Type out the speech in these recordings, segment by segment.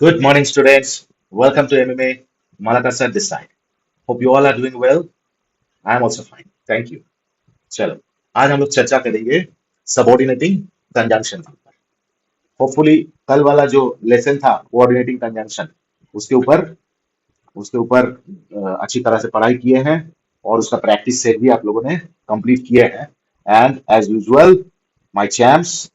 Good morning, students. Welcome to MMA. Malaka sir this side. Hope you all are doing well. I am also fine. Thank you. चलो आज हम लोग चर्चा करेंगे subordinating conjunction के ऊपर। होपफुली कल वाला जो लेसन था कोऑर्डिनेटिंग कंजंक्शन उसके ऊपर अच्छी तरह से पढ़ाई किए हैं और उसका प्रैक्टिस सेट भी आप लोगों ने कंप्लीट किए हैं। And as usual my champs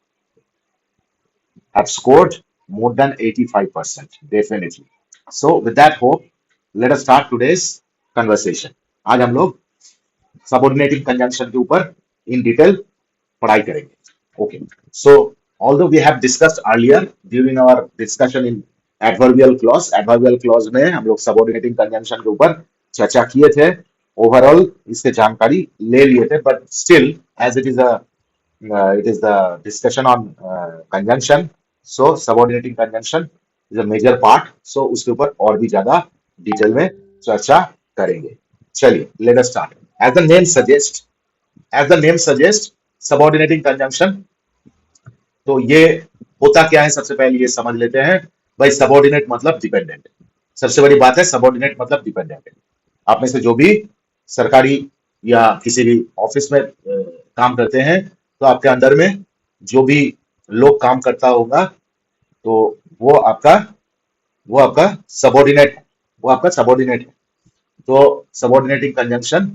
have scored more than 85%, definitely. So, with that hope, let us start today's conversation. आज हम लोग subordinating conjunction के ऊपर in detail पढ़ाई करेंगे. Okay. So, although we have discussed earlier during our discussion in adverbial clause में हम लोग subordinating conjunction के ऊपर चर्चा किए थे. Overall इसके जानकारी ले लिए थे, but still as it is the discussion on conjunction. So subordinating conjunction is a major part. So उसके ऊपर और भी ज्यादा डिटेल में चर्चा करेंगे. चलिए, let us start. As the name suggests, subordinating conjunction. तो ये होता क्या है, सबसे पहले ये समझ लेते हैं. भाई सबऑर्डिनेट मतलब डिपेंडेंट. सबसे बड़ी बात है, सबऑर्डिनेट मतलब डिपेंडेंट. आप में से जो भी सरकारी या किसी भी ऑफिस में काम करते हैं, तो आपके अंदर में जो भी लोग काम करता होगा, तो वो आपका वो आपका सबऑर्डिनेट है. वो आपका सबऑर्डिनेट है. तो सबऑर्डिनेटिंग कंजंक्शन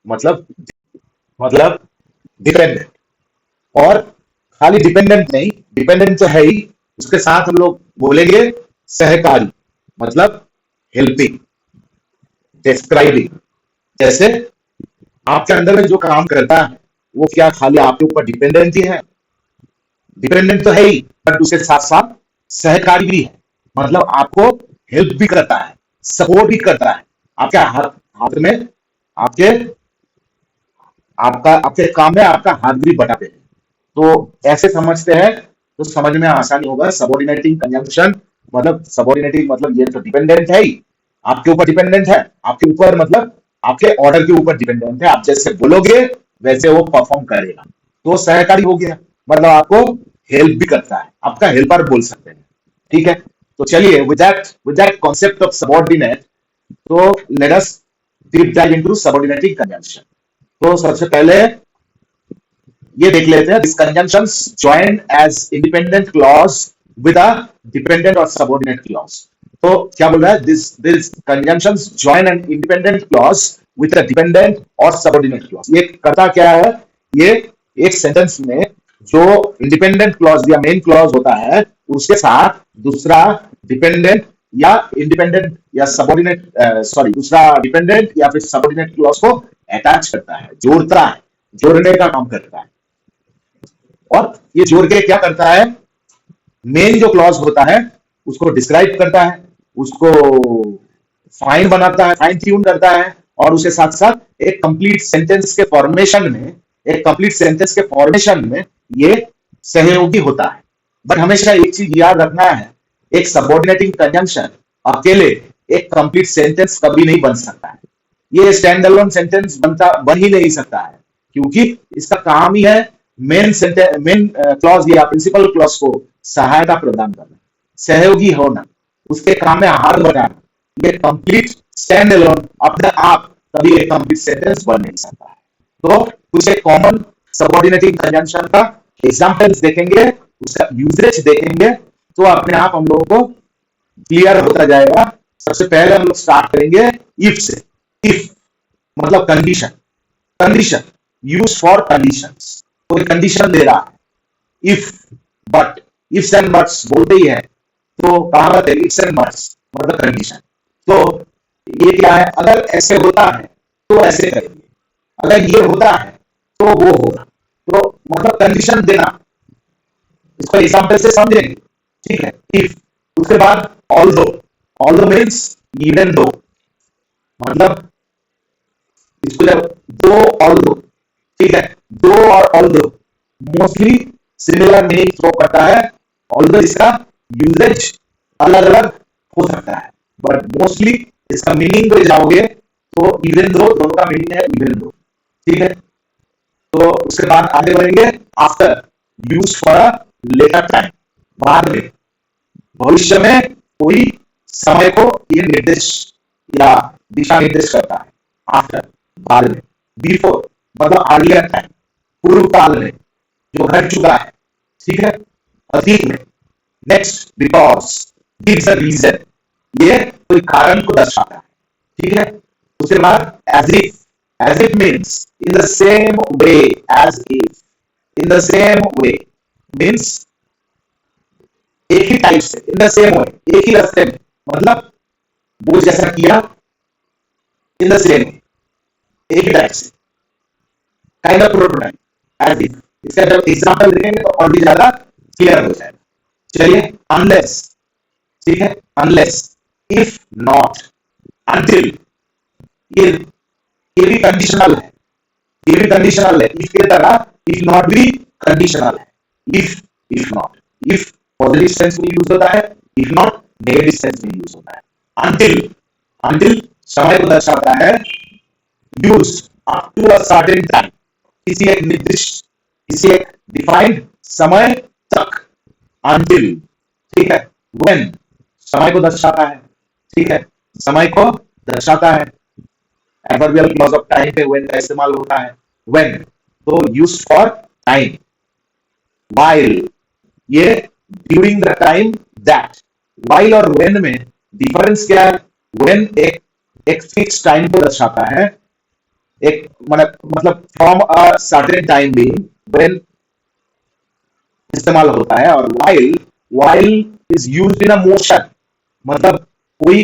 मतलब मतलब डिपेंडेंट. और खाली डिपेंडेंट नहीं, डिपेंडेंट तो है ही, उसके साथ हम लोग बोलेंगे सहकारी, मतलब हेल्पिंग, डिस्क्राइबिंग. जैसे आपके अंदर में जो काम करता है वो क्या खाली आपके ऊपर डिपेंडेंट ही है? डिपेंडेंट तो है ही, बट उसके साथ साथ सहकारी भी है. मतलब आपको हेल्प भी करता है, सपोर्ट भी करता है. आपके हाथ हाथ में आपके आपका आपके काम में आपका हाथ भी बटाते हैं. तो ऐसे समझते हैं तो समझ में आसानी होगा. सबऑर्डिनेटिंग कंजंक्शन मतलब सबऑर्डिनेटिंग मतलब ये तो डिपेंडेंट है ही, आपके ऊपर डिपेंडेंट है. आपके ऊपर मतलब आपके ऑर्डर के ऊपर डिपेंडेंट है. आप जैसे बोलोगे वैसे वो परफॉर्म करेगा. तो सहकारी हो गया, मतलब आपको हेल्प भी करता है, आपका हेल्पर बोल सकते हैं. ठीक है. तो चलिए, with that concept of subordinate, तो let us deep dive into subordinating conjunction. तो सबसे पहले ये देख लेते हैं. This conjunctions join as independent clause with a dependent और सबऑर्डिनेट क्लॉज. तो क्या बोल रहा है? This conjunctions join an independent clause with a dependent और सबऑर्डिनेट क्लॉज. ये करता क्या है? ये एक सेंटेंस में जो इंडिपेंडेंट क्लॉज या मेन क्लॉज होता है उसके साथ दूसरा डिपेंडेंट या इंडिपेंडेंट या सबऑर्डिनेट सॉरी दूसरा डिपेंडेंट या फिर सबऑर्डिनेट क्लॉज को अटैच करता है, जोड़ता है, जोड़ने का काम करता है. और ये जोड़ के क्या करता है? मेन जो क्लॉज होता है उसको डिस्क्राइब करता है, उसको फाइन बनाता है, फाइन ट्यून करता है. और उसके साथ साथ एक कंप्लीट सेंटेंस के फॉर्मेशन में ये सहयोगी होता है. बट हमेशा एक चीज याद रखना है, एक सबऑर्डिनेटिंग कंजंक्शन अकेले एक कंप्लीट सेंटेंस कभी नहीं बन सकता है. ये स्टैंड अलोन सेंटेंस बन ही नहीं सकता है, क्योंकि इसका काम ही है मेन क्लॉज या प्रिंसिपल क्लॉज को सहायता प्रदान करना, सहयोगी होना, उसके काम में हाथ बटाना. ये कंप्लीट स्टैंड अलोन अपने आप कभी एक कंप्लीट सेंटेंस बन नहीं सकता है. तो कुछ एक कॉमन सबऑर्डिनेटिंग कंजंक्शन का एग्जांपल्स देखेंगे, उसका यूजेज देखेंगे, तो अपने आप हम लोगों को क्लियर होता जाएगा. सबसे पहले हम लोग स्टार्ट करेंगे इफ से. इफ मतलब condition. Condition use for condition. कोई कंडीशन दे रहा है, if but, ifs and buts बोलते ही है, तो कहावत है इफ्स एंड बट्स मतलब कंडीशन. तो ये क्या है? अगर ऐसे होता है तो ऐसे करेंगे, अगर ये होता है तो वो होगा. तो मतलब कंडीशन देना, इसको एग्जाम्पल से समझेंगे. ठीक है. इफ, उसके बाद although. Although means even though. मतलब इसको जब दो और दो, ठीक है, दो और although mostly similar meaning show करता है. ऑल्दो इसका यूजेज अलग अलग हो सकता है, बट मोस्टली इसका मीनिंग पे जाओगे तो इवन दो, दोनों का मीनिंग है इवन दो. ठीक है. तो उसके बाद आगे बढ़ेंगे. After use for a later time, बाद में. भविष्य में कोई समय को ये निर्देश या दिशा निर्देश करता है। आफ्टर, बाद में। बिफोर मतलब अर्लियर टाइम, पूर्व काल में जो घट चुका है, ठीक है, अतीत में। Next, because gives a reason, ये कोई कारण को दर्शाता है, ठीक है। उसके बाद as if means in the same way, as if, in the same way means एक ही टाइप से, इन द सेम वे, एक ही रास्ते में, मतलब वो जैसा किया, इन द सेम, एक ही टाइप से, kind of prototype, as if. इसका जब एग्जांपल देखेंगे तो और भी ज्यादा क्लियर हो जाएगा। चलिए, अनलेस, ठीक है, अनलेस, इफ नॉट, अनटिल, ये भी कंडीशनल है, ये भी कंडीशनल है। इफ की तरह इफ नॉट भी कंडीशनल है। If, if not, if positive sense में यूज होता है, इफ नॉट नेगेटिव सेंस में यूज होता है। अनटिल, अनटिल समय को दर्शाता है, use up to a certain time, किसी एक निर्दिष्ट, किसी एक डिफाइंड समय तक, अनटिल, ठीक है। व्हेन समय को दर्शाता है, ठीक है, समय को दर्शाता है। एडवर्बियल क्लॉज ऑफ टाइम पे व्हेन का इस्तेमाल होता है। व्हेन तो यूज्ड फॉर टाइम। व्हाइल, ये during the time that. While और व्हेन में डिफरेंस क्या है? व्हेन एक फिक्स टाइम को दर्शाता है, एक मतलब from a certain time being, when इस्तेमाल होता है। और while is used in a motion, मतलब कोई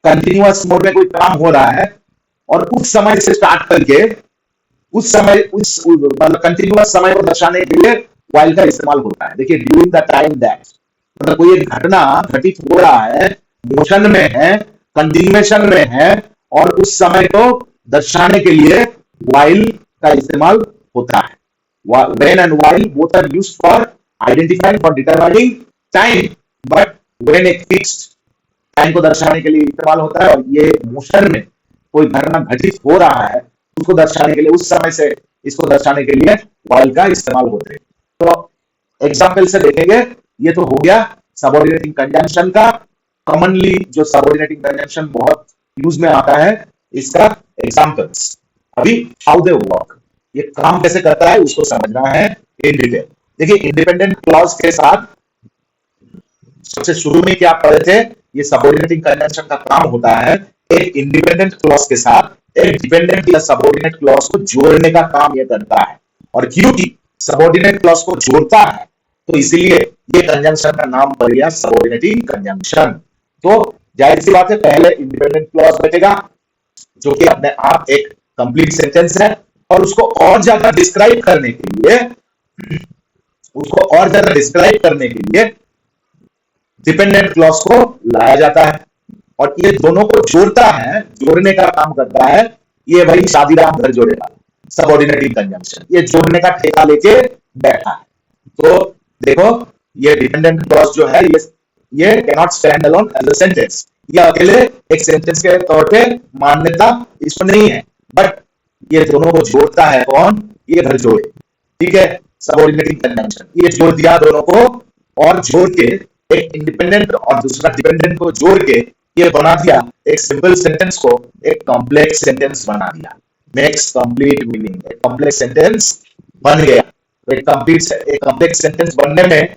कंटिन्यूअस मोड में कोई काम हो रहा है और उस समय से स्टार्ट करके उस समय, उस मतलब कंटिन्यूअस समय को दर्शाने के लिए व्हाइल का इस्तेमाल होता है। देखिए, ड्यूरिंग द टाइम दैट, मतलब कोई एक घटना घटित हो रहा है, मोशन में है, कंटिन्यूएशन में है, और उस समय को दर्शाने के लिए व्हाइल का इस्तेमाल होता है। When and while both are used for identifying, for determining time, but when एक fixed टाइम को दर्शाने के लिए इस्तेमाल होता है, और ये मोशन में कोई घटना घटित हो रहा है उसको दर्शाने के लिए, उस समय से इसको दर्शाने के लिए while का इस्तेमाल होते हैं। तो एग्जाम्पल से देखेंगे, ये तो हो गया सबऑर्डिनेटिंग कंजंक्शन का। कॉमनली जो सबऑर्डिनेटिंग कंजंक्शन बहुत यूज में आता है, इसका एग्जाम्पल्स। अभी हाउ दे वर्क, ये काम कैसे करता है उसको समझना है इन डिटेल। देखिए, इंडिपेंडेंट क्लॉज के साथ सबसे शुरू में क्या पढ़े थे, ये सबऑर्डिनेटिंग कंजंक्शन का काम होता है एक इंडिपेंडेंट क्लॉज के साथ एक डिपेंडेंट या सबऑर्डिनेट क्लॉज को जोड़ने का काम ये करता है। और क्योंकि सबऑर्डिनेट क्लॉज को जोड़ता है तो इसीलिए ये कंजंक्शन का नाम पड़ गया सबऑर्डिनेटिंग कंजंक्शन। तो जाहिर सी बात है, पहले इंडिपेंडेंट क्लॉज बचेगा जो कि अपने आप एक कंप्लीट सेंटेंस है, और उसको और ज्यादा डिस्क्राइब करने के लिए, डिपेंडेंट क्लॉज को लाया जाता है, और ये दोनों को जोड़ता है, जोड़ने का काम करता है ये वही शादीराम घर जोड़ेगा सबऑर्डिनेटिंग कंजंक्शन, ये जोड़ने का ठेका लेके बैठा है। तो देखो, ये डिपेंडेंट क्लॉज जो है, ये cannot stand alone as a sentence, ये अकेले एक सेंटेंस के तौर पे मान्यता इसमें नहीं है, बट ये दोनों को जोड़ता है। कौन? ये घर जोड़े, ठीक है, सबऑर्डिनेटिंग कंजंक्शन। ये जोड़ दिया दोनों को, और जोड़ के एक इंडिपेंडेंट और दूसरा डिपेंडेंट को जोड़ के ये बना दिया एक सिंपल सेंटेंस को एक कॉम्प्लेक्स सेंटेंस बना दिया। मेक्स कंप्लीट मीनिंग, एक कॉम्प्लेक्स सेंटेंस बन गया। एक कॉम्प्लेक्स सेंटेंस बनने में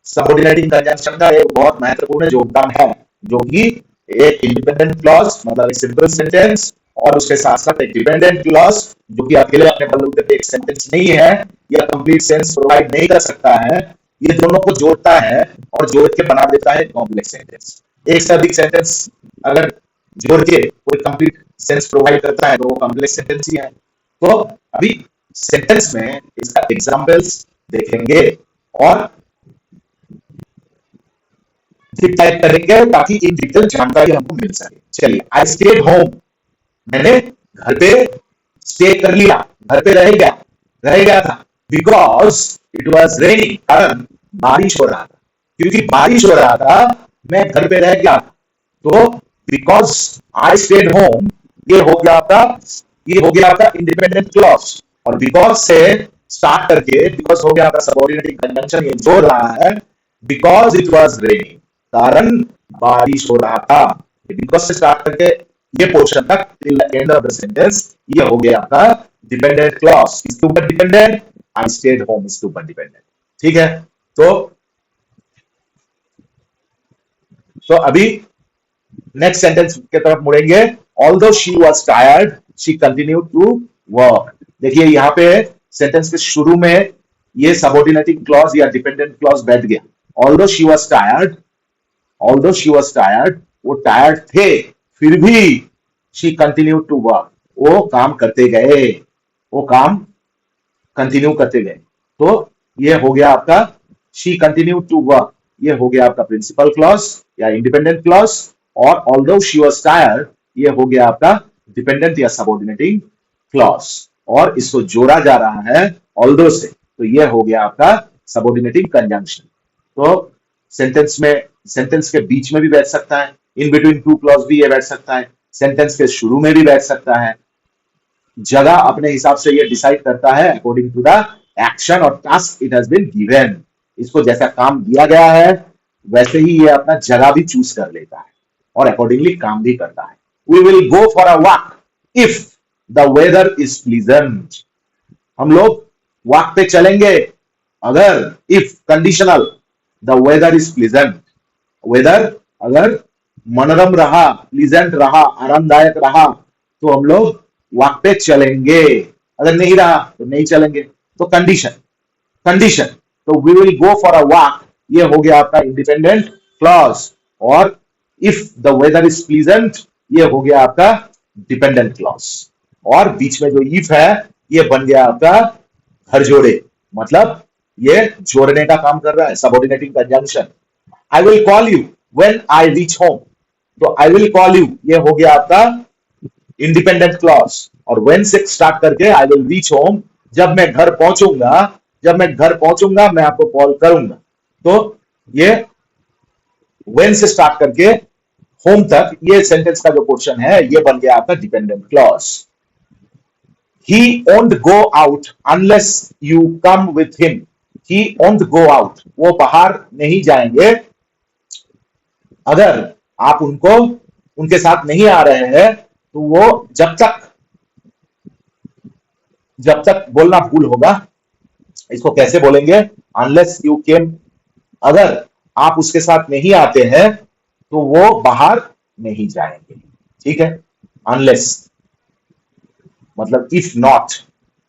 सबऑर्डिनेटिंग कंजंक्शन का एक बहुत महत्वपूर्ण योगदान है, जो कि एक इंडिपेंडेंट क्लॉज मतलब एक सिंपल सेंटेंस, और उसके साथ साथ एक डिपेंडेंट क्लॉज जो कि अकेले अपने बलबूते पे एक सेंटेंस नहीं है या कंप्लीट सेंस प्रोवाइड नहीं कर सकता है, ये दोनों को जोड़ता है और जोड़ के बना देता है कॉम्प्लेक्स सेंटेंस। एक से अधिक सेंटेंस अगर जोड़ के कोई कंप्लीट सेंस प्रोवाइड करता है तो वो कॉम्प्लेक्स सेंटेंस ही है। तो अभी सेंटेंस में इसका एग्जांपल्स देखेंगे और टाइप करेंगे ताकि इन डिटेल जानकारी हमको मिल सके। चलिए, आई स्टेड होम, मैंने घर पे स्टे कर लिया, घर पे रह गया था। बिकॉज इट वॉज रेनिंग, कारण बारिश हो रहा था, क्योंकि बारिश हो रहा था मैं घर पे रह गया। तो बिकॉज आई स्टेड होम, ये हो गया आपका इंडिपेंडेंट क्लॉज, और बिकॉज से स्टार्ट करके बिकॉज हो गया आपका सबऑर्डिनेटिंग कंजंक्शन, ये जोड़ रहा है बिकॉज इट वॉज रेनिंग, कारण बारिश हो रहा था। बिकॉज से स्टार्ट करके ये पोर्शन तक till the end of the sentence, ये हो गया आपका डिपेंडेंट क्लॉज। इसके ऊपर डिपेंडेंट, आई स्टेड होम, इसके ऊपर डिपेंडेंट। ठीक है, तो अभी नेक्स्ट सेंटेंस की तरफ मुड़ेंगे। Although she was tired she continued to work. देखिए यहां पे सेंटेंस के शुरू में ये सबऑर्डिनेटिंग क्लॉज या डिपेंडेंट क्लॉज बैठ गया। Although she was tired, although she was tired, वो टायर्ड थे, फिर भी शी कंटिन्यूड टू वर्क, वो काम करते गए, वो काम कंटिन्यू करते गए। तो ये हो गया आपका शी कंटिन्यूड टू वर्क, ये हो गया आपका प्रिंसिपल क्लॉज या इंडिपेंडेंट क्लॉज। और ऑल्दो शी वाज टायर्ड, ये हो गया आपका डिपेंडेंट या सबऑर्डिनेटिंग क्लॉज, और इसको जोड़ा जा रहा है ऑल्दो से, तो ये हो गया आपका सबऑर्डिनेटिंग कंजंक्शन। तो सेंटेंस के बीच में भी बैठ सकता है, इन बिटवीन टू क्लॉज भी ये बैठ सकता है, सेंटेंस के शुरू में भी बैठ सकता है। जगह अपने हिसाब से ये डिसाइड करता है अकॉर्डिंग टू द एक्शन और task it has been given. इसको जैसा काम दिया गया है वैसे ही ये अपना जगह भी चूज कर लेता है और अकॉर्डिंगली काम भी करता है। We will go for a walk if the weather is pleasant. हम लोग वॉक पे चलेंगे अगर, if conditional, the weather is pleasant, weather अगर मनोरम रहा, प्लीजेंट रहा, आरामदायक रहा, तो हम लोग वॉक पे चलेंगे, अगर नहीं रहा तो नहीं चलेंगे। तो कंडीशन, कंडीशन, तो we will go for a walk, ये हो गया आपका इंडिपेंडेंट क्लॉज। और if the weather is pleasant, ये हो गया आपका डिपेंडेंट क्लॉज। और बीच में जो इफ है ये बन गया आपका घर जोड़े, मतलब ये जोड़ने का काम कर रहा है, subordinating conjunction. I will call you when I reach home, तो आई विल कॉल यू ये हो गया आपका इंडिपेंडेंट क्लॉज। और व्हेन से स्टार्ट करके आई विल रीच होम, जब मैं घर पहुंचूंगा, जब मैं घर पहुंचूंगा मैं आपको कॉल करूंगा। तो ये व्हेन से स्टार्ट करके होम तक ये सेंटेंस का जो पोर्शन है ये बन गया आपका dependent clause. He won't go out unless you come with him, he won't go out, वो बाहर नहीं जाएंगे अगर आप उनको उनके साथ नहीं आ रहे हैं। तो वो जब तक बोलना भूल होगा, इसको कैसे बोलेंगे, अनलेस यू केम, अगर आप उसके साथ नहीं आते हैं तो वो बाहर नहीं जाएंगे। ठीक है, अनलेस मतलब इफ नॉट,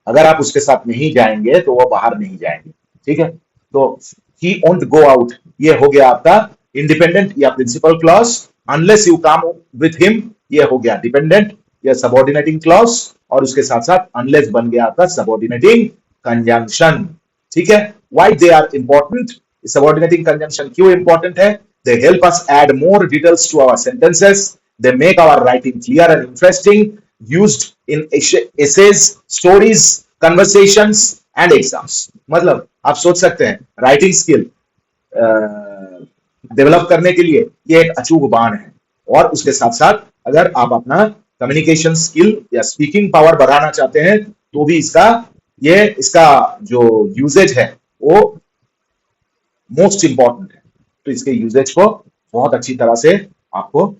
अगर आप उसके साथ नहीं जाएंगे तो वो बाहर नहीं जाएंगे। ठीक है, तो ही वोंट गो आउट ये हो गया आपका इंडिपेंडेंट या principal clause. Unless you come with him ये हो गया डिपेंडेंट या सबऑर्डिनेटिंग क्लॉज, और उसके साथ साथ अनलेस बन गया आपका सबऑर्डिनेटिंग कंजंक्शन। ठीक है, why they are important, subordinating conjunction क्यों इंपॉर्टेंट है? They help us add more details to our sentences, they make our writing clear and interesting, used in essays, stories, conversations and exams। मतलब आप सोच सकते हैं writing skill develop करने के लिए ये एक अचूक बाण है। और उसके साथ साथ अगर आप अपना कम्युनिकेशन स्किल या स्पीकिंग पावर बढ़ाना चाहते हैं तो भी इसका जो यूजेज है वो मोस्ट इंपॉर्टेंट है। तो इसके यूजेज को बहुत अच्छी तरह से आपको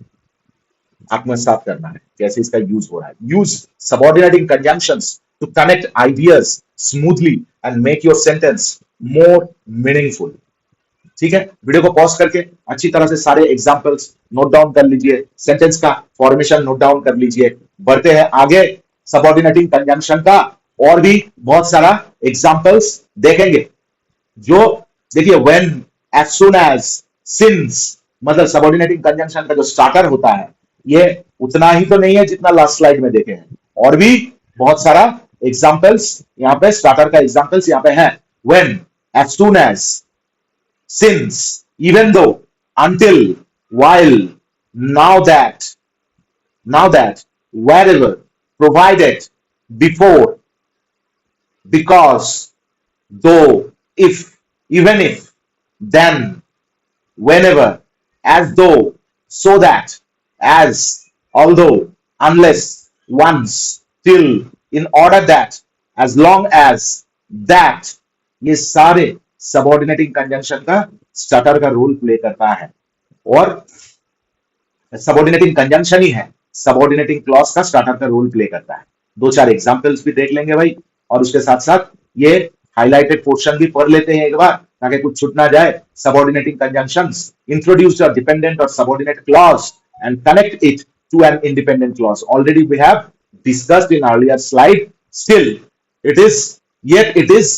आत्मसात करना है, कैसे इसका यूज हो रहा है। Use subordinating conjunctions to connect ideas smoothly and make your sentence more meaningful. ठीक है, वीडियो को पॉज करके अच्छी तरह से सारे एग्जांपल्स नोट डाउन कर लीजिए, सेंटेंस का फॉर्मेशन नोट डाउन कर लीजिए। बढ़ते हैं आगे, सबऑर्डिनेटिंग कंजंक्शन का और भी बहुत सारा एग्जांपल्स देखेंगे। जो देखिए when, as soon as, since, मतलब सबऑर्डिनेटिंग कंजंक्शन का जो स्टार्टर होता है ये उतना ही तो नहीं है जितना लास्ट स्लाइड में देखे हैं, और भी बहुत सारा एग्जांपल्स यहां पे स्टार्टर का एग्जांपल्स यहां पे हैं। When, as soon as, since, even though, until, while, now that, wherever, provided, before, because, though, if, even if, then, whenever, as though, so that, as, although, unless, once, till, in order that, as long as, that, ये सारे subordinating conjunction का starter का role play करता है, और subordinating conjunction ही है subordinating clause का starter का रोल प्ले करता है। दो चार एग्जांपल्स भी देख लेंगे भाई, और उसके साथ साथ ये हाईलाइटेड पोर्शन भी पढ़ लेते हैं एक बार, ताकि कुछ छूट ना जाए। Subordinating conjunctions introduce a dependent और subordinate clause and connect it to an independent clause. Already we have discussed in earlier slide. Still, it is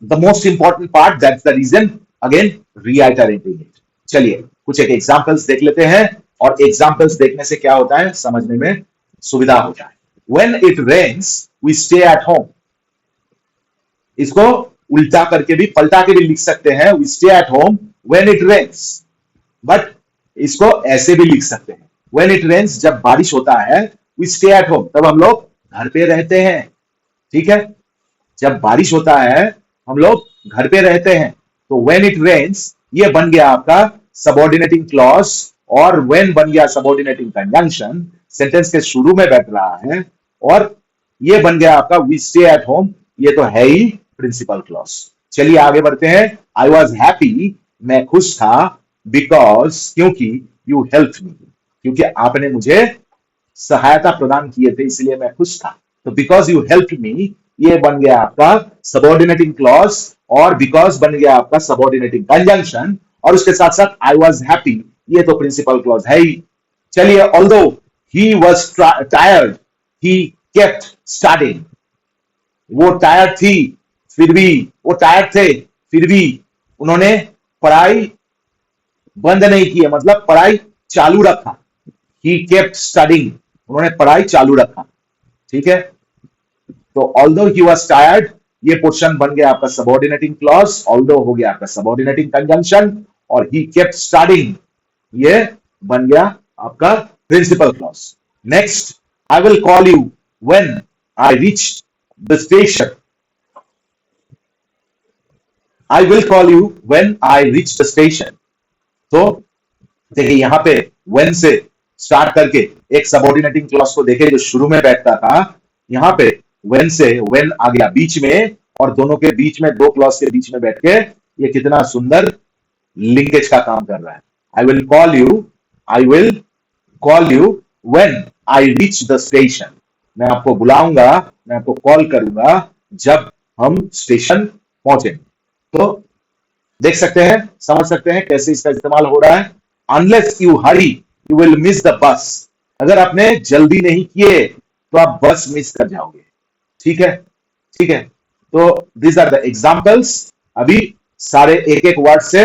the most important part. That's the reason again reiterating it. चलिए कुछ एक examples देख लेते हैं, और examples देखने से क्या होता है, समझने में सुविधा होता है। When it rains, we stay at home. इसको उल्टा करके भी, पलटा के भी लिख सकते हैं, we stay at home when it rains. But इसको ऐसे भी लिख सकते हैं, when it rains, जब बारिश होता है, we stay at home, तब हम लोग घर पे रहते हैं। ठीक है, जब बारिश होता है हम लोग घर पे रहते हैं। तो when it rains ये बन गया आपका सबऑर्डिनेटिंग क्लॉज, और when बन गया सबऑर्डिनेटिंग कंजंक्शन, सेंटेंस के शुरू में बैठ रहा है, और ये बन गया आपका we stay at home, ये तो है ही प्रिंसिपल क्लॉज। चलिए आगे बढ़ते हैं। I was happy, मैं खुश था, बिकॉज, क्योंकि, यू हेल्प मी, क्योंकि आपने मुझे सहायता प्रदान किए थे, इसलिए मैं खुश था। तो बिकॉज यू हेल्प मी ये बन गया आपका सबऑर्डिनेटिंग क्लॉज, और बिकॉज बन गया आपका सबऑर्डिनेटिंग कंजंक्शन, और उसके साथ साथ आई वॉज हैप्पी ये तो प्रिंसिपल क्लॉज है ही। चलिए, although he was tired he kept studying, वो टायर्ड थी फिर भी, वो टायर्ड थे फिर भी उन्होंने पढ़ाई बंद नहीं किया, मतलब पढ़ाई चालू रखा। ही केप्ट स्टडीइंग, उन्होंने पढ़ाई चालू रखा। ठीक है, तो ऑल्दो ही वाज टायर्ड ये पोर्शन बन गया आपका सबऑर्डिनेटिंग क्लॉज, ऑल्दो हो गया आपका सबऑर्डिनेटिंग कंजंक्शन, और ही केप्ट स्टडीइंग ये बन गया आपका principal clause. Next, I will call you when I reach the station, I will call you when I reach the station. तो देखिए यहां पे when से स्टार्ट करके एक सबऑर्डिनेटिंग क्लॉज को देखे जो शुरू में बैठता था, यहां पे when से when आ गया बीच में, और दोनों के बीच में, दो क्लॉज के बीच में बैठ के ये कितना सुंदर लिंकेज का काम कर रहा है। आई will call you when I reach the station, मैं आपको बुलाऊंगा, मैं आपको कॉल करूंगा जब हम स्टेशन पहुंचे। तो देख सकते हैं, समझ सकते हैं कैसे इसका इस्तेमाल हो रहा है। Unless you Hari you will miss the bus, अगर आपने जल्दी नहीं किए तो आप बस मिस कर जाओगे। ठीक है, ठीक है, तो दिस आर द एग्जांपल्स। अभी सारे एक एक वर्ड से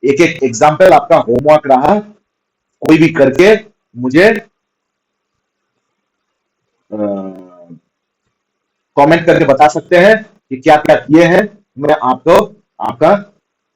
एक एक एग्जांपल आपका होमवर्क रहा, कोई भी करके मुझे कमेंट करके बता सकते हैं कि क्या क्या किए हैं। मैं आपको आपका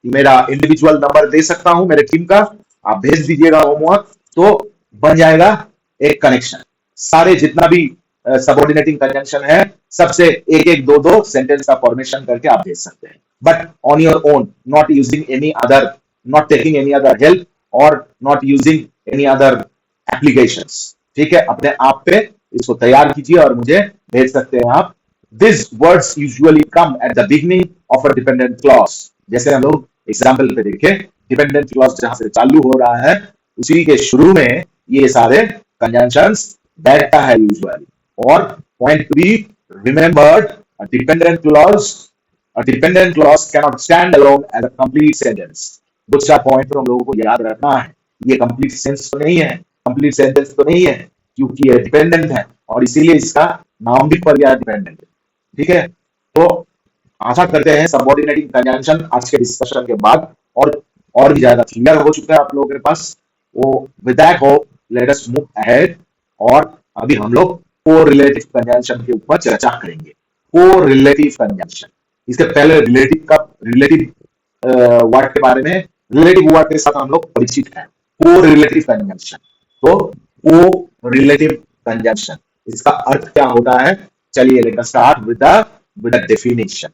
मेरा इंडिविजुअल नंबर दे सकता हूं मेरे टीम का, आप भेज दीजिएगा होमवर्क, तो बन जाएगा एक कनेक्शन। सारे जितना भी सबऑर्डिनेटिंग कंजंक्शन है सबसे एक एक दो दो सेंटेंस का फॉर्मेशन करके आप भेज सकते हैं, but on your own, not using any other, not taking any other help, और not using any other applications. ठीक है, अपने आप पे इसको तैयार कीजिए और मुझे भेज सकते हैं आप। This words usually come at the beginning of a dependent clause, जैसे हम लोग एग्जाम्पल पे देखे, डिपेंडेंट क्लॉज जहां से चालू हो रहा है उसी के शुरू में ये सारे कंजंक्शंस बैठता है यूजुअली। और point two be remembered, a dependent clause cannot stand alone as a complete sentence। दो चार पॉइंट तो हम लोगों को याद रखना है, ये कंप्लीट सेंस तो नहीं है, कंप्लीट सेंटेंस तो नहीं है, क्योंकि ये डिपेंडेंट है और इसीलिए इसका नाम भी पड़ गया डिपेंडेंट। ठीक है, तो आशा करते हैं सबऑर्डिनेटिंग कंजंक्शन आज के डिस्कशन के बाद और भी ज्यादा क्लियर हो चुका है आप लोगों के पास। वो with that hope let us move ahead, और अभी हम लोग कोरिलेटिव कंजंक्शन के ऊपर चर्चा करेंगे। कोरिलेटिव कंजंक्शन, इसके पहले रिलेटिव वर्ड के बारे में, रिलेटिव वर्ड के साथ हम लोग परिचित हैं। कोरिलेटिव कंजंक्शन, तो कोरिलेटिव कंजंक्शन इसका अर्थ क्या होता है, चलिए let us start with the definition.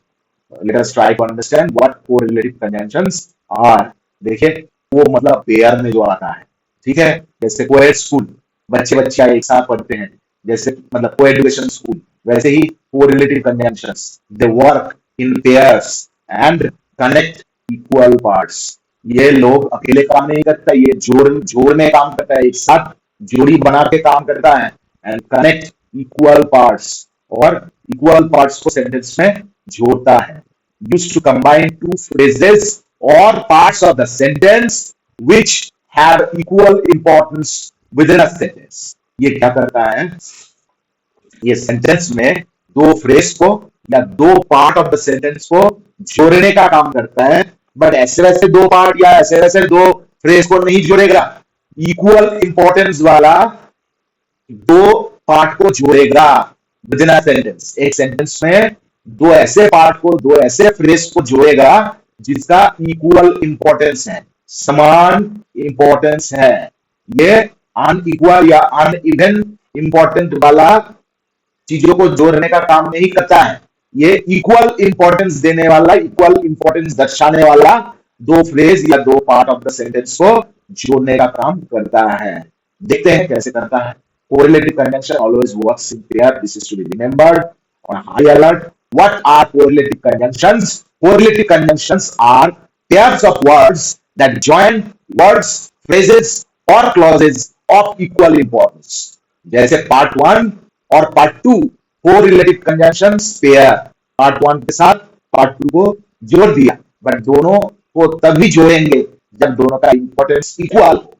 Let us try to understand what correlative conjunctions are। देखिए, वो मतलब पेयर में जो आता है, ठीक है, जैसे कोएड स्कूल, बच्चे एक साथ पढ़ते हैं, जैसे मतलब कोएजुकेशन स्कूल, वैसे ही correlative conjunctions, they work in pairs and connect equal parts. ये लोग अकेले काम नहीं करता, ये जोड़ने काम करता है, एक साथ जोड़ी बना के काम करता है। एंड कनेक्ट इक्वल पार्ट्स, और इक्वल पार्ट्स को सेंटेंस में जोड़ता है। Used to combine two phrases और parts of the sentence which have equal importance within a sentence। ये क्या करता है, ये सेंटेंस में दो फ्रेज को या दो पार्ट ऑफ द सेंटेंस को जोड़ने का काम करता है, बट ऐसे वैसे दो पार्ट या ऐसे वैसे दो फ्रेज को नहीं जोड़ेगा। इक्वल इंपॉर्टेंस वाला दो पार्ट को जोड़ेगा विद इन अ सेंटेंस। एक सेंटेंस में दो ऐसे पार्ट को, दो ऐसे फ्रेज को जोड़ेगा जिसका इक्वल इंपॉर्टेंस है, समान इंपॉर्टेंस है। ये अनइक्वल या अनइवन इंपॉर्टेंट वाला चीजों को जोड़ने का काम नहीं करता है। ये इक्वल इंपॉर्टेंस देने वाला, इक्वल इंपॉर्टेंस दर्शाने वाला दो फ्रेज या दो पार्ट ऑफ द सेंटेंस को जोड़ने का काम करता है। देखते हैं कैसे करता है। Correlative conjunction always works in pair. This is to be remembered on high alert. What are correlative conjunctions? Correlative conjunctions are pairs of words that join words, phrases or clauses of equal importance. जैसे part 1 और part 2 correlative conjunctions pair। part 1 के साथ part 2 को जोड़ दिया, but दोनों को तभी जोड़ेंगे जब दोनों का इंपॉर्टेंस इक्वल हो।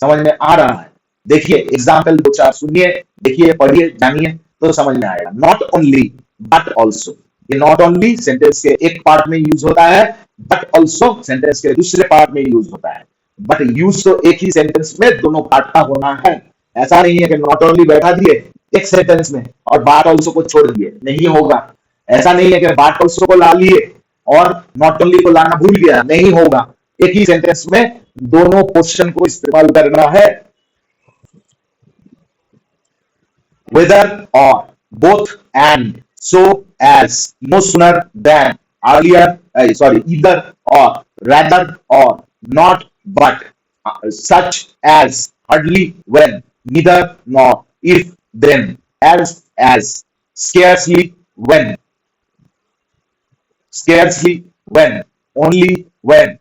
समझ में आ रहा है? देखिए एग्जाम्पल दो चार सुनिए, देखिए, पढ़िए, जानिए तो समझ में आएगा। नॉट ओनली बट ऑल्सो, ये नॉट ओनली सेंटेंस के एक पार्ट में यूज होता है, बट ऑल्सो सेंटेंस के दूसरे पार्ट में यूज होता है। बट यूज तो एक ही सेंटेंस में दोनों पार्ट का होना है। ऐसा नहीं है कि नॉट ओनली बैठा दिए एक सेंटेंस में और बात ऑल्सो को छोड़ दिए, नहीं होगा। ऐसा नहीं है कि बात ऑल्सो को ला लिए और नॉट ओनली को लाना भूल गया, नहीं होगा। एक ही सेंटेंस में दोनों पोर्शन को इस्तेमाल करना है। whether or, both and, so as, no sooner than, earlier, either or, rather or, not but, such as, hardly, when, neither nor, if, then, as, scarcely, when, only when।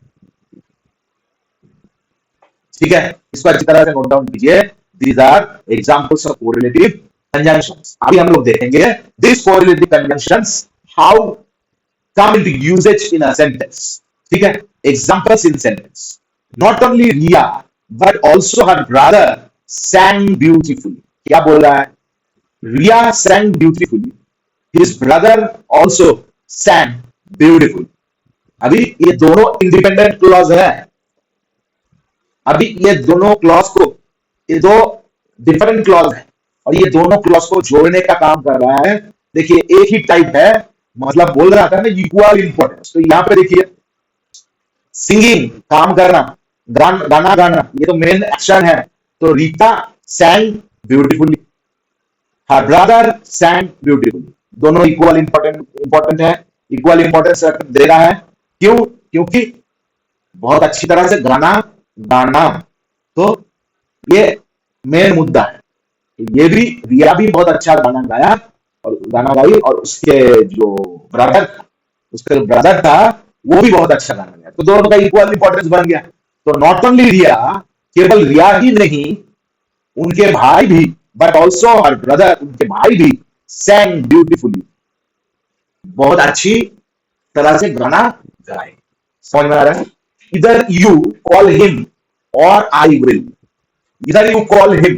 ठीक है, इसको अच्छी तरह से नोट डाउन कीजिए। These are examples of correlative conjunctions। अभी हम लोग देखेंगे these correlative conjunctions how come into usage in a sentence। ठीक है, examples in sentence। Not only Ria but also her brother sang beautifully। क्या बोल रहा है? Ria sang beautifully, his brother also sang beautifully। अभी ये दोनों इंडिपेंडेंट क्लॉज है। अभी ये दोनों क्लॉज को, ये दो डिफरेंट क्लॉज है और ये दोनों क्लॉज को जोड़ने का काम कर रहा है। देखिए एक ही टाइप है, मतलब बोल रहा था ना इक्वल इंपॉर्टेंस। तो यहाँ पे देखिए सिंगिंग, काम करना, गाना गाना, ये तो मेन एक्शन है। तो Rita सैंग beautifully, her brother सैंग beautifully, दोनों इक्वल इंपॉर्टेंट है, इक्वल इंपॉर्टेंस दे रहा है। क्यों? क्योंकि बहुत अच्छी तरह से गाना, तो ये मेन मुद्दा है। ये भी, रिया भी बहुत अच्छा गाना गाई और उसके जो ब्रदर था वो भी बहुत अच्छा गाना गाया, तो दोनों का इक्वल इंपॉर्टेंस बन गया। तो नॉट ओनली रिया, केवल रिया ही नहीं, उनके भाई भी, बट ऑल्सो हर ब्रदर, उनके भाई भी सैंग ब्यूटीफुली, बहुत अच्छी तरह से गाना गाए। समझ में आ रहा है? इधर यू कॉल हिम और आई विल, इधर यू कॉल हिम,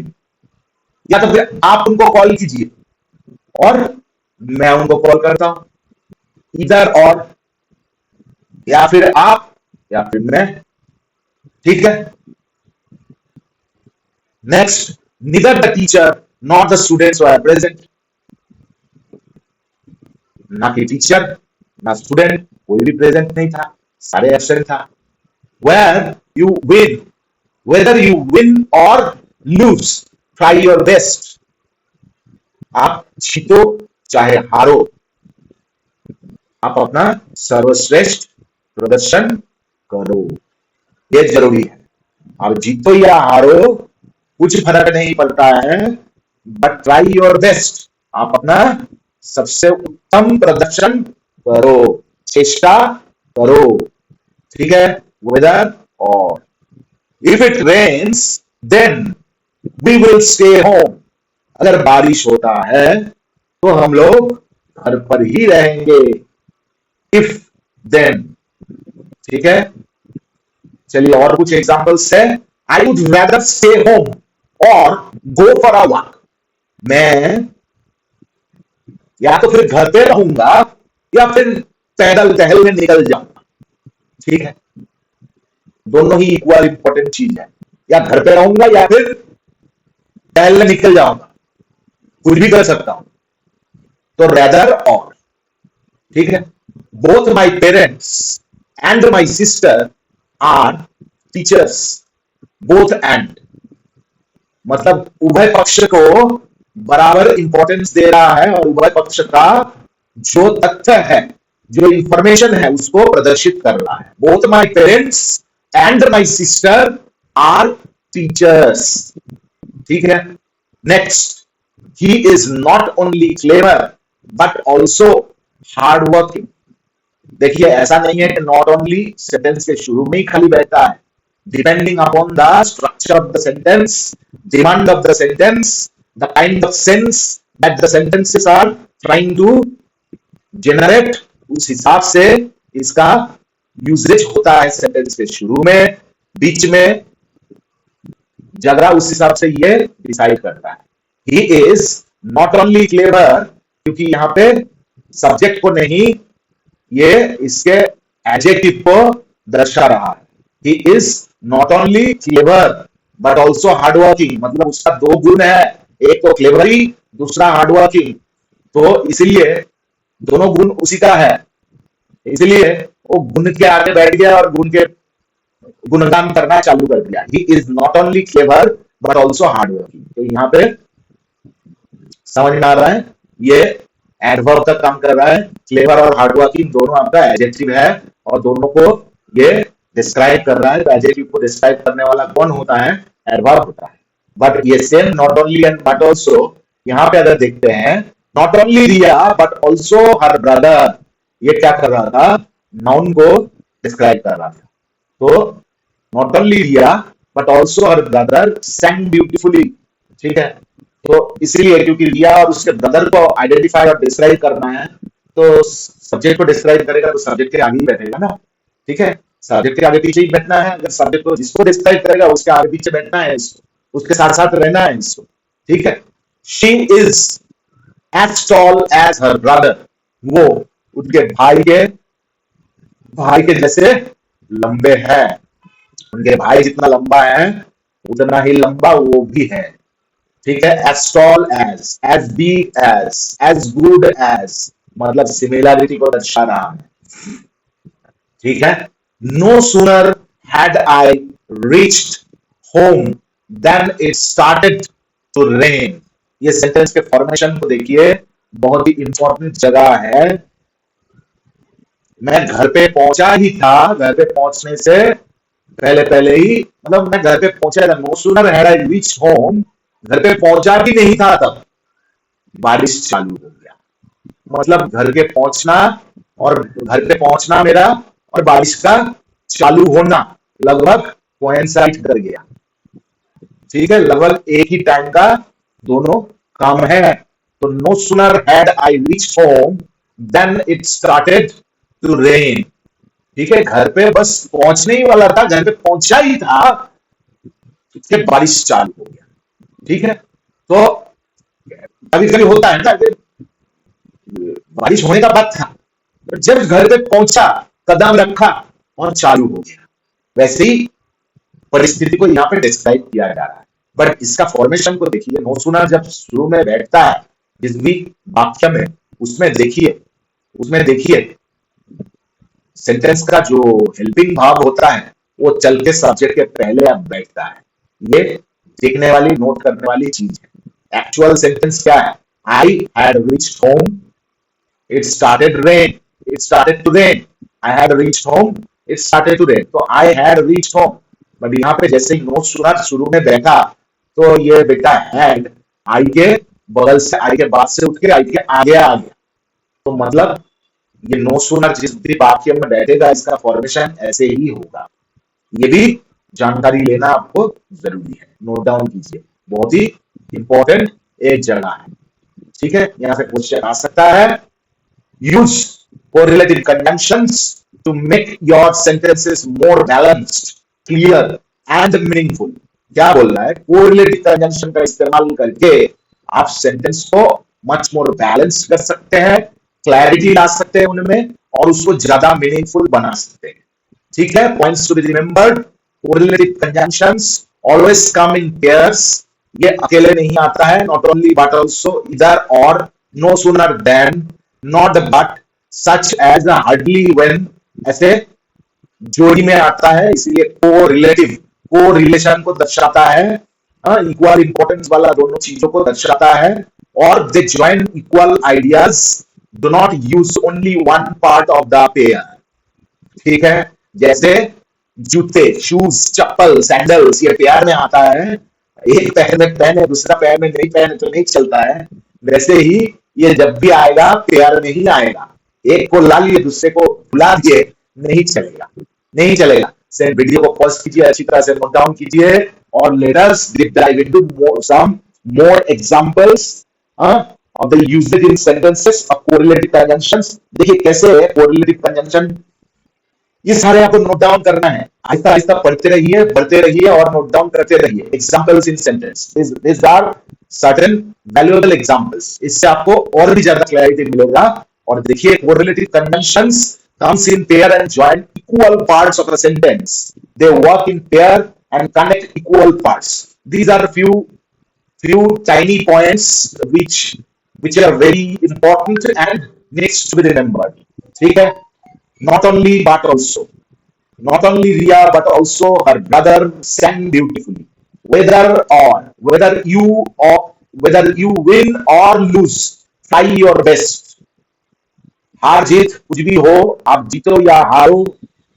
या तो फिर आप उनको कॉल कीजिए और मैं उनको कॉल करता हूं। इधर और, या फिर आप या फिर मैं। ठीक है, next, neither the teacher nor the students were present। ना कि टीचर ना स्टूडेंट, कोई भी प्रेजेंट नहीं था, सारे एब्सेंट था। whether you win or lose, try your best। आप जीतो चाहे हारो, आप अपना सर्वश्रेष्ठ प्रदर्शन करो, ये जरूरी है। आप जीतो या हारो कुछ फर्क नहीं पड़ता है, बट ट्राई योर बेस्ट, आप अपना सबसे उत्तम प्रदर्शन करो, चेष्टा करो। ठीक है, वेदर और if it rains then we will stay home, अगर बारिश होता है तो हम लोग घर पर ही रहेंगे। इफ देन, ठीक है। चलिए और कुछ एग्जांपल्स है। I would rather stay home और गो फॉर अ वॉक, मैं या तो फिर घर पे रहूंगा या फिर पैदल टहलने निकल जाऊंगा। ठीक है, दोनों ही इक्वल इंपॉर्टेंट चीज है, या घर पे रहूंगा या फिर टहलने निकल जाऊंगा, कुछ भी कर सकता हूं। तो रेदर और, ठीक है। Both my parents and my sister are teachers, both and मतलब उभय पक्ष को बराबर इंपॉर्टेंस दे रहा है और उभय पक्ष का जो तथ्य है, जो इंफॉर्मेशन है, उसको प्रदर्शित कर रहा है। Both my parents and my sister are teachers, ठीक है। Next, he is not only clever but also hard working. देखिए ऐसा नहीं है कि नॉट ओनली सेंटेंस के शुरू में ही खाली बैठा है। Depending upon the structure of the sentence, demand of the sentence, the kind of sense that the sentences are trying to generate, उस हिसाब से इसका यूजेज होता है। सेंटेंस के शुरू में, बीच में, जगह उस हिसाब से ये डिसाइड करता है। ही इज नॉट ओनली क्लेवर, क्योंकि यहां पे सब्जेक्ट को नहीं, ये इसके एडजेक्टिव को दर्शा रहा है। ही is not only clever but also hardworking, मतलब उसका दो गुण है, एक तो क्लेवरी, दूसरा हार्डवर्किंग। तो इसलिए दोनों गुण उसी का है, इसलिए वो गुण के आगे बैठ गया और गुण के गुणगान करना चालू कर दिया। ही is not only clever but also hardworking. तो यहाँ पे समझ में आ रहा है, ये एडवर्ब का काम कर रहा है। क्लेवर और हार्डवर्किंग दोनों आपका एडजेक्टिव है और दोनों को ये डिस्क्राइब कर रहा है। एडजेक्टिव को डिस्क्राइब करने वाला कौन होता है? एडवर्ब होता है। बट ये same not only and but also, यहाँ पे अगर देखते हैं, not only Riya but also her brother, ये क्या कर रहा था? नाउन को डिस्क्राइब कर रहा था। तो not only Riya but also her brother sang beautifully, ठीक है। तो इसलिए क्योंकि रिया और उसके ब्रदर को आइडेंटिफाई और डिस्क्राइब करना है, तो सब्जेक्ट को डिस्क्राइब करेगा तो सब्जेक्ट के आगे ही बैठेगा ना, ठीक है। सब्जेक्ट के आगे पीछे ही बैठना है। अगर सब्जेक्ट को जिसको डिस्क्राइब करेगा उसके आगे पीछे बैठना है, इसको उसके साथ साथ रहना है इसको, ठीक है। She is as tall as her brother, वो उनके भाई के जैसे लंबे हैं। उनके भाई जितना लंबा है उतना ही लंबा वो भी है, ठीक है। As tall as big as good as, मतलब सिमिलैरिटी को दर्शा रहा है, ठीक है। No sooner had I reached home than it started to rain. ये सेंटेंस के फॉर्मेशन को देखिए, बहुत ही इंपॉर्टेंट जगह है। मैं घर पे पहुंचा ही था, घर पे पहुंचने से पहले पहले ही, मतलब मैं घर पे पहुंचा था। No sooner had I reached home, घर पे पहुंचा भी नहीं था तब बारिश चालू हो गया। मतलब घर के पहुंचना और घर पे पहुंचना मेरा और बारिश का चालू होना लगभग कोइंसाइड कर गया, ठीक है। लगभग एक ही टाइम का दोनों काम है। तो no sooner had I reached home than it started to rain, ठीक है। घर पे बस पहुंचने ही वाला था, घर पे पहुंचा ही था, इसके बारिश चालू हो गया, ठीक है। तो कभी कभी होता है ना कि बारिश होने का बात था, जब घर पे पहुंचा, कदम रखा और चालू हो गया। वैसे ही परिस्थिति को यहाँ पे डिस्क्राइब किया जा रहा है। बट इसका फॉर्मेशन को देखिए, नो सुना जब शुरू में बैठता है जिस भी वाक्य में, उसमें देखिए सेंटेंस का जो हेल्पिंग भाव होता है वो चल के सब्जेक्ट के पहले अब बैठता है। ये देखने वाली, नोट करने वाली चीज है। एक्चुअल सेंटेंस क्या है? I had reached home, it started to rain. I had reached home, it started to rain. तो I had reached home, but यहाँ पे जैसे ही नोट सुना शुरू में बैठा, तो ये बेटा हैड आई के बगल से, आई के बाद से उठ के आई के आगे आ गया। तो मतलब ये नो सूनर जिस भी वाक्य में बैठेगा इसका फॉर्मेशन ऐसे ही होगा। ये भी जानकारी लेना आपको जरूरी है, नोट डाउन कीजिए, बहुत ही इंपॉर्टेंट एक जगह है। ठीक है, यहां से क्वेश्चन आ सकता है। Use correlative conjunctions to make your sentences more balanced, clear and meaningful। क्या बोल रहा है, correlative conjunction का इस्तेमाल करके आप सेंटेंस को मच मोर बैलेंस कर सकते हैं, क्लैरिटी ला सकते हैं उनमें, और उसको ज्यादा मीनिंगफुल बना सकते हैं। ठीक है, points to be remembered, correlative conjunctions always come in pairs। ये अकेले नहीं आता है, not only but also, either or, no sooner than, not but, such as, hardly when, ऐसे जोड़ी में आता है, इसलिए को रिलेटिव, को रिलेशन को दर्शाता है, इक्वल इंपॉर्टेंस वाला दोनों चीजों को दर्शाता है, और they join equal ideas, do not use only one part of the pair. ठीक है, जैसे जूते, शूज, चप्पल, सैंडल्स, ये पेयर में आता है, एक पैर में पहने दूसरा पैर में नहीं पहने तो नहीं चलता है, वैसे ही ये जब भी आएगा पेयर में ही आएगा, एक को ला लिए दूसरे को भुला दिए नहीं चलेगा, नहीं चलेगा। सेम वीडियो को पॉज कीजिए, अच्छी तरह से नोट डाउन कीजिए, और let us deep dive into some more examples of the usages in sentences of correlative conjunctions. देखिए कैसे है कोरिलेटिव कंजंक्शन, ये सारे आपको नोट डाउन करना है, आहिस्ता आहिस्ता पढ़ते रहिए, बढ़ते रहिए और नोट डाउन करते रहिए। Examples in sentence, this are certain valuable examples, इससे आपको और भी ज्यादा क्लैरिटी मिलेगा। और देखिए correlative conjunctions comes in pair and join equal parts of a sentence, they work in pair and connect equal parts। these are few tiny points which are very important and needs to be remembered। ठीक है, not only but also, not only Ria but also her brother sang beautifully। whether you win or lose, try your best। हार जीत कुछ भी हो, आप जीतो या हारो,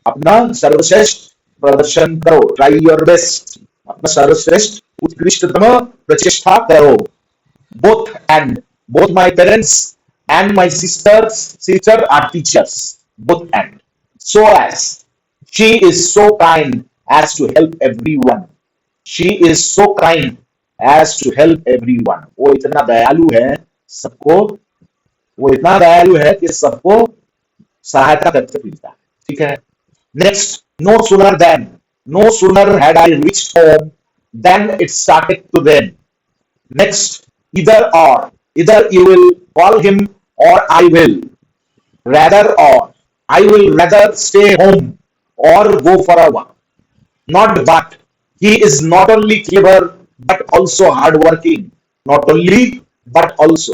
अपना सर्वश्रेष्ठ प्रदर्शन करो, ट्राई योर बेस्ट, अपना सर्वश्रेष्ठ उत्कृष्टतम प्रचेष्टा करो। both my parents and my sister are teachers, both and, so as she is so kind as to help everyone, she is so kind as to help everyone। वो इतना दयालु है, सबको, वो इतना दयालु है कि सबको सहायता करके मिलता है। ठीक है, next, no sooner then, no sooner had I reached home than it started to rain. Next, either you will call him or I will, I will rather stay home or go for a walk। not but, he is not only clever but also hardworking, not only but also,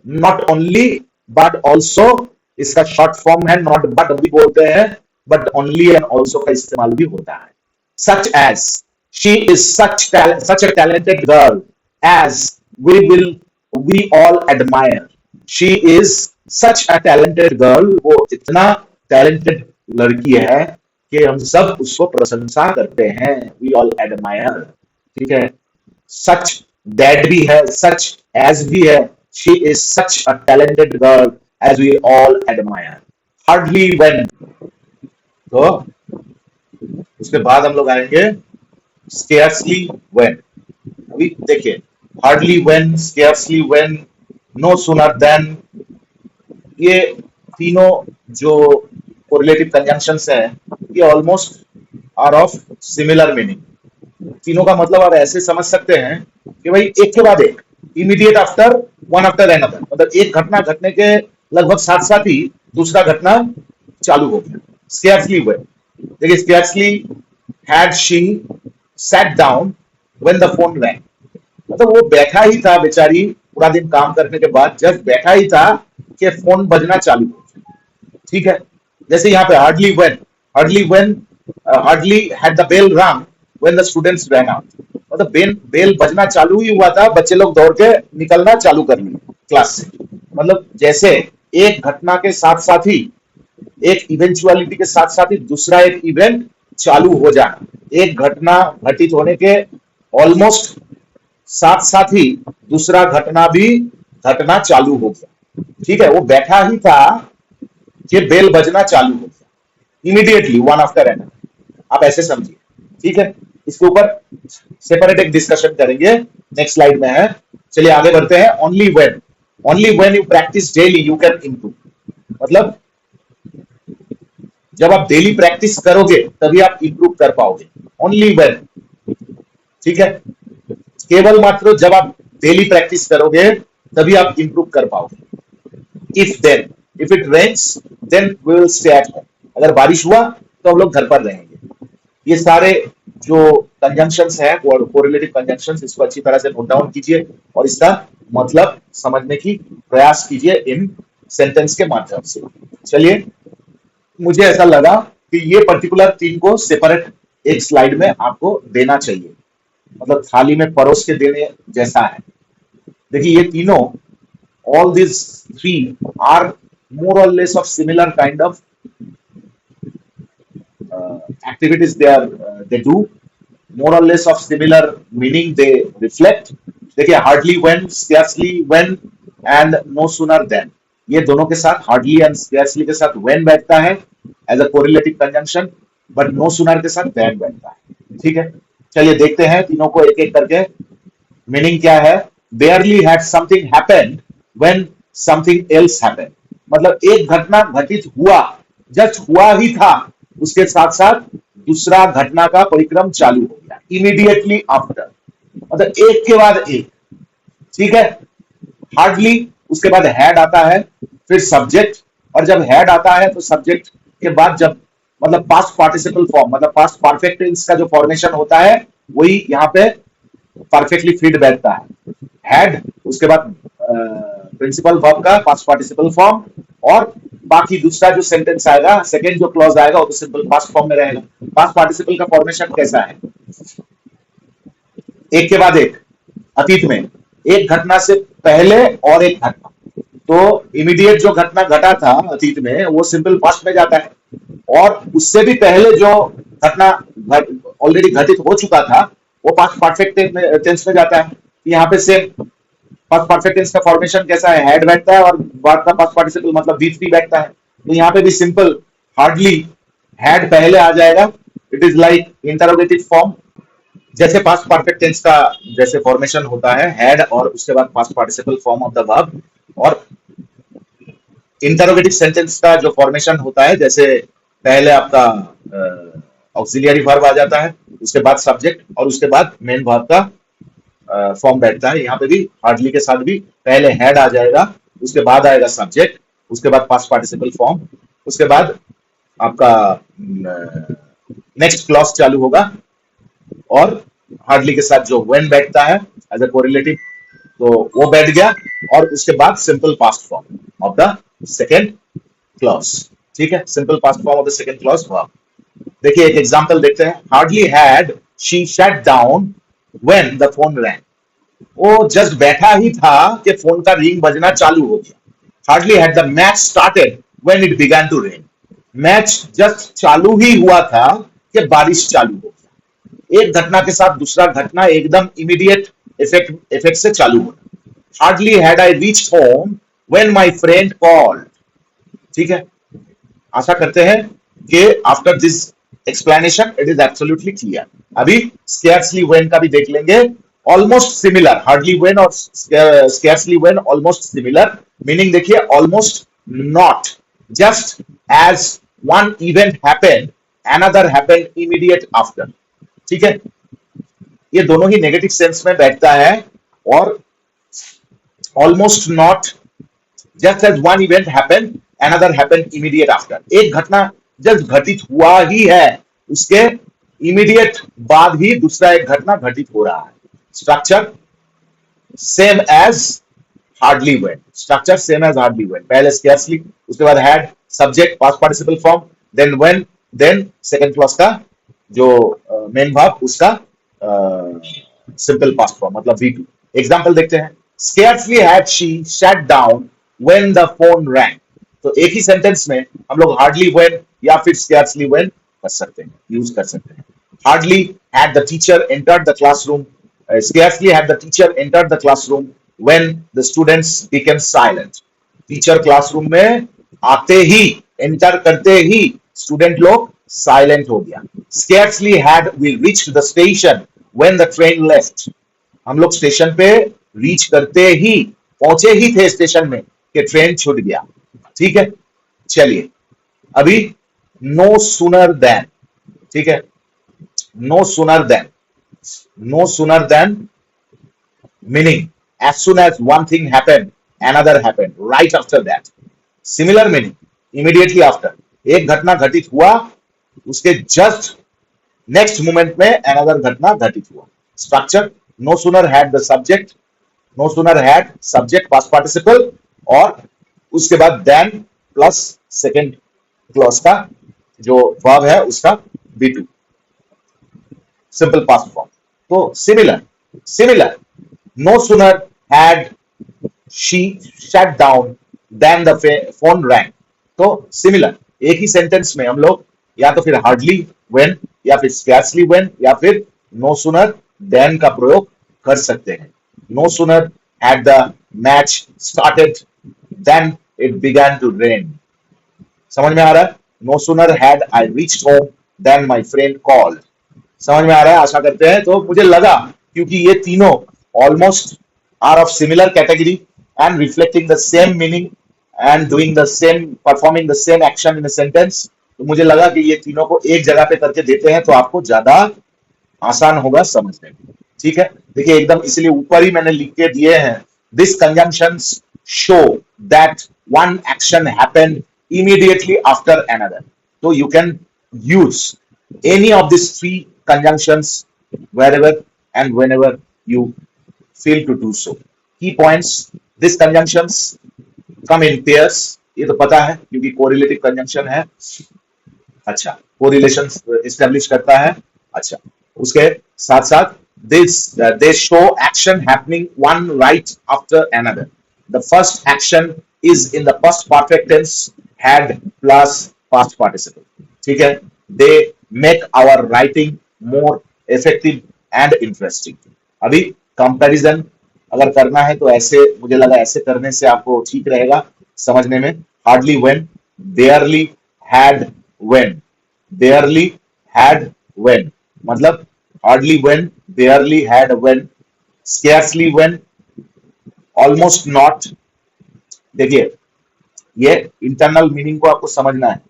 not only but also इसका short form है, not but भी बोलते हैं, but only and also का इस्तेमाल भी होता है। such as, she is such a talented girl as we all admire। she is such a talented girl, वो इतना talented लड़की है कि हम सब उसको प्रशंसा करते हैं, we all admire। ठीक है, such that भी है, such as भी है, she is such a talented girl as we all admire। hardly when, तो उसके बाद हम लोग आएंगे scarcely when। अभी देखिए, hardly when, scarcely when, no sooner than, ये तीनों जो correlative conjunctions हैं, ये almost are of similar meaning। तीनों का मतलब आप ऐसे समझ सकते हैं कि भाई एक के बाद एक, immediate after, one after another, मतलब एक घटना घटने के लगभग साथ साथ ही दूसरा घटना चालू हो गया। स्केर्सली when, देखिए scarcely had she sat down when the phone wrong, मतलब वो बैठा ही था बेचारी, पूरा दिन काम करने के बाद जब बैठा ही था कि फोन बजना चालू हो गया। ठीक है, जैसे यहाँ पे hardly had the bell rung when the students ran out, मतलब बेल बजना चालू ही हुआ था, बच्चे लोग दौड़ के निकलना चालू कर लिए क्लास से। मतलब जैसे एक घटना के साथ साथ ही, एक इवेंचुअलिटी के साथ साथ ही दूसरा एक इवेंट चालू हो जाना, एक घटना घटित होने के ऑलमोस्ट साथ साथ ही दूसरा घटना भी घटना चालू हो गया। ठीक है, वो बैठा ही था कि बेल बजना चालू हो गया इमीडिएटली वन आफ्टर एनदर, आप ऐसे समझिए, ठीक है। इसके ऊपर सेपरेट एक डिस्कशन करेंगे, नेक्स्ट स्लाइड में है। चलिए आगे बढ़ते हैं। Only when you practice daily you can improve, मतलब जब आप डेली प्रैक्टिस करोगे तभी आप इंप्रूव कर पाओगे, ओनली व्हेन, ठीक है। केवल मात्र जब आप डेली प्रैक्टिस करोगे तभी आप इंप्रूव कर पाओगे। If it rains then we will stay at home, अगर बारिश हुआ तो हम लोग घर पर रहेंगे। ये सारे जो कंजंक्शंस है, कोरिलेटिव कंजंक्शंस, इसको अच्छी तरह से नोट डाउन कीजिए और इसका मतलब समझने की प्रयास कीजिए इन सेंटेंस के माध्यम से। चलिए, मुझे ऐसा लगा कि ये पर्टिकुलर तीन को सेपरेट एक स्लाइड में आपको देना चाहिए, मतलब थाली में परोस के देने जैसा है। देखिए ये तीनों, all these three are more or less of similar kind of activities they do, more or less of similar meaning they reflect। देखिए hardly when, scarcely when and no sooner than, ये दोनों के साथ hardly and scarcely के साथ when बैठता है as a correlative conjunction, but no sooner के साथ than बैठता है, ठीक है। चलिए देखते हैं तीनों को एक एक करके। मीनिंग क्या है? barely had something happened when something else happened, मतलब एक घटना घटित हुआ, जस्ट हुआ ही था, उसके साथ साथ दूसरा घटना का परिक्रम चालू हो गया, इमीडिएटली आफ्टर, मतलब एक के बाद एक, ठीक है। हार्डली, उसके बाद हैड आता है, फिर सब्जेक्ट, और जब हैड आता है तो सब्जेक्ट के बाद जब, मतलब पास्ट पार्टिसिपल फॉर्म, मतलब पास्ट परफेक्ट टेंस का जो फॉर्मेशन होता है वही यहाँ पे परफेक्टली फिट बैठता है। हैड, उसके बाद प्रिंसिपल वर्ब का पास्ट पार्टिसिपल फॉर्म, और बाकी दूसरा जो सेंटेंस आएगा, सेकंड जो क्लॉज आएगा वो तो सिंपल पास्ट फॉर्म में रहेगा। पास्ट पार्टिसिपल का फॉर्मेशन कैसा है? एक के बाद एक, अतीत में एक घटना से पहले और एक घटना, तो इमीडिएट जो घटना घटा था अतीत में वो सिंपल पास्ट में जाता है, और उससे भी पहले जो घटना ऑलरेडी घटित हो चुका था वो पास्ट परफेक्ट टेंस में जाता है। यहाँ पे सेम पास्ट परफेक्ट टेंस का फॉर्मेशन कैसा है? हैड बैठता है और बाद का पास्ट पार्टिसिपल मतलब V3 बैठता है। तो यहाँ पे भी सिंपल हार्डली हैड पहले आ जाएगा, it is like interrogative form, जैसे पास्ट परफेक्ट टेंस का जैसे फॉर्मेशन होता है हैड और उसके बाद past participle form of the verb, और इंटरोगेटिव सेंटेंस का जो फॉर्मेशन होता है जैसे पहले आपका ऑक्सिलियरी वर्ब आ जाता है, उसके बाद सब्जेक्ट और उसके बाद मेन वर्ब का फॉर्म बैठता है। यहाँ पे भी हार्डली के साथ भी पहले हेड आ जाएगा, उसके बाद आएगा सब्जेक्ट, उसके बाद पास्ट पार्टिसिपल फॉर्म, उसके बाद आपका नेक्स्ट क्लॉज चालू होगा, और हार्डली के साथ जो व्हेन बैठता है एज अ कोरिलेटिव, तो वो बैठ गया, और उसके बाद simple past form of the second clause, ठीक है। Simple past form of the second clause verb. देखिए एक एग्जांपल देखते हैं। Hardly had she shut down when the phone wrong, वो जस्ट बैठा ही था कि फोन का रिंग बजना चालू हो गया। Hardly had the match started when it began to rain, match just चालू ही हुआ था कि बारिश चालू हो गया। एक घटना के साथ दूसरा घटना एकदम इमीडिएट इफेक्ट से चालू होना। Hardly had I reached home when my friend called, ठीक है। आशा करते हैं कि after this explanation it is absolutely clear. अभी स्केर्सली व्हेन का भी देख लेंगे, ऑलमोस्ट सिमिलर, हार्डली व्हेन और scarcely when almost similar. Meaning देखिए, almost not, just as one event happened another happened immediate after, ठीक है। ये दोनों ही नेगेटिव सेंस में बैठता है, और almost not, just as one event happened another happened immediate after, एक घटना जस्ट घटित हुआ ही है, उसके इमीडिएट बाद ही दूसरा एक घटना घटित हो रहा है। Structure same as hardly when, structure same as hardly when, पहले स्केर्सली, उसके बाद had, subject past participle form, then when, then second clause का जो मेन वर्ब उसका सिंपल पास्ट फॉर्म मतलब V2। एग्जांपल देखते हैं। Scarcely had she shut down when the phone rang, तो एक ही सेंटेंस में हम लोग हार्डली व्हेन या फिर स्केर्सली व्हेन कर सकते हैं, यूज कर सकते हैं। Hardly had the teacher entered the classroom, scarcely had the teacher entered the classroom when the students became silent, teacher classroom में आते ही एंटर करते ही स्टूडेंट लोग साइलेंट हो गया। Scarcely had we reached the station when the train left. हम लोग station पे reach करते ही, पहुंचे ही थे स्टेशन में कि ट्रेन छूट गया। ठीक है, चलिए अभी नो सूनर देन, ठीक है, no sooner then, no sooner then meaning as soon as one thing happened another happened right after that। similar meaning immediately after, एक घटना घटित हुआ उसके जस्ट नेक्स्ट मोमेंट में अनदर घटना घटित हुआ। Structure no sooner had the subject, no sooner had subject past participle, और उसके बाद देन प्लस सेकेंड क्लॉज का जो वर्ब है उसका B2 सिंपल पास्ट फॉर्म। तो similar, similar no sooner had she shut down than the phone rang। तो similar, एक ही सेंटेंस में हम लोग या तो फिर हार्डली वेन या फिर स्कैर्सली वेन या फिर नो सूनर देन का प्रयोग कर सकते हैं। No sooner had the match started then it began to rain. समझ में आ रहा है? No sooner had I reached home then my friend called. समझ में आ रहा है? आशा करते हैं। तो मुझे लगा क्योंकि ये तीनों almost are of similar category and reflecting the same meaning and doing the same, performing the same action in a sentence, तो मुझे लगा कि ये तीनों को एक जगह पे करके देते हैं तो आपको ज्यादा आसान होगा समझने में। ठीक है, देखिए एकदम इसलिए ऊपर ही मैंने लिख के दिए हैं, this conjunctions show that one action happened immediately after another। तो you can use any of these three conjunctions wherever and whenever you feel to do so। Key points, this conjunctions come in pairs, ये तो पता है क्योंकि correlative conjunction है। अच्छा, correlation establish करता है। अच्छा, उसके साथ साथ this they show action happening one right after another। The first action is in the past perfect tense had plus past participle। ठीक है, they make our writing more effective and interesting। अभी comparison अगर करना है तो ऐसे, मुझे लगा ऐसे करने से आपको ठीक रहेगा समझने में। Hardly when, barely had when, barely had when मतलब hardly when, barely had when, scarcely when, almost not. देखिए ये इंटरनल मीनिंग को आपको समझना है।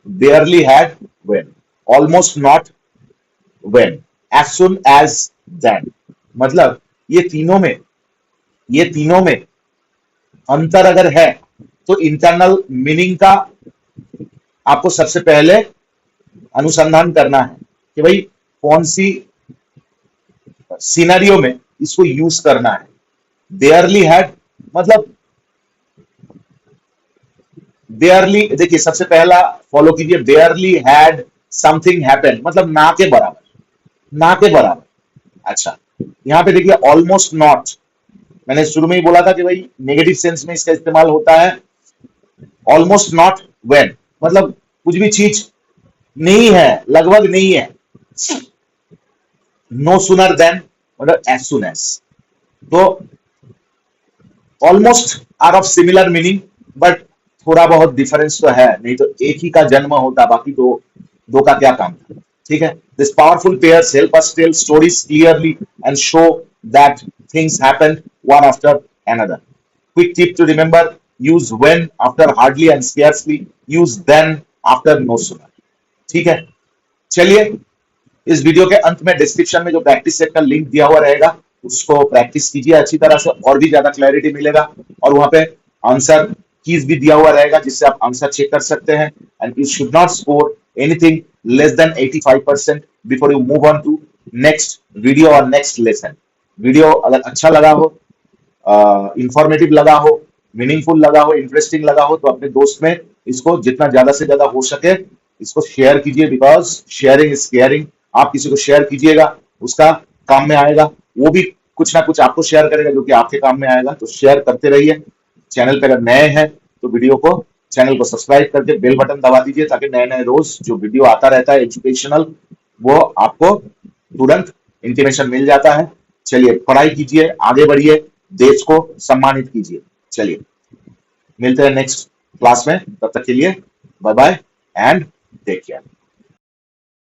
Barely had when, almost not when, as soon as then, मतलब ये तीनों में अंतर अगर है तो इंटरनल मीनिंग का आपको सबसे पहले अनुसंधान करना है कि भाई कौन सी सिनेरियो में इसको यूज करना है। बेयरली हैड मतलब बेयरली, देखिए सबसे पहला फॉलो कीजिए, बेयरली हैड समथिंग हैपन मतलब ना के बराबर, ना के बराबर। अच्छा, यहाँ पे देखिए ऑलमोस्ट नॉट, मैंने शुरू में ही बोला था कि भाई नेगेटिव सेंस में इसका इस्तेमाल होता है। ऑलमोस्ट नॉट वेन मतलब कुछ भी चीज नहीं है, लगभग नहीं है। नो सूनर देन मतलब एज सुन एज। तो almost are of similar meaning but थोड़ा बहुत डिफरेंस तो है, नहीं तो एक ही का जन्म होता, बाकी दो का क्या काम था। ठीक है, this powerful pairs help us tell stories clearly and show that things happen one after another. Quick tip to remember, use when after hardly and scarcely, use then after no sooner. ठीक है, चलिए इस video के अंत में description में जो practice set का लिंक दिया हुआ रहेगा उसको प्रैक्टिस कीजिए अच्छी तरह से, और भी ज्यादा क्लैरिटी मिलेगा। और वहां पे आंसर कीज भी दिया हुआ रहेगा जिससे आप आंसर चेक कर सकते हैं। And you should not score anything less than 85% before you move on to next video और नेक्स्ट लेसन। वीडियो अगर अच्छा लगा हो, इंफॉर्मेटिव लगा हो, मीनिंगफुल लगा हो, इंटरेस्टिंग लगा हो तो अपने दोस्त में इसको जितना ज्यादा से ज्यादा हो सके इसको शेयर कीजिए, बिकॉज शेयरिंग इज केयरिंग। आप किसी को शेयर कीजिएगा उसका काम में आएगा, वो भी कुछ ना कुछ आपको शेयर करेगा जो कि आपके काम में आएगा। तो शेयर करते रहिए। चैनल पे अगर नए हैं तो वीडियो को, चैनल को सब्सक्राइब करके बेल बटन दबा दीजिए ताकि नए नए रोज जो वीडियो आता रहता है एजुकेशनल वो आपको तुरंत इंटीमेशन मिल जाता है। चलिए पढ़ाई कीजिए, आगे बढ़िए, देश को सम्मानित कीजिए। चलिए मिलते हैं नेक्स्ट क्लास में, तब तक के लिए bye bye and take care.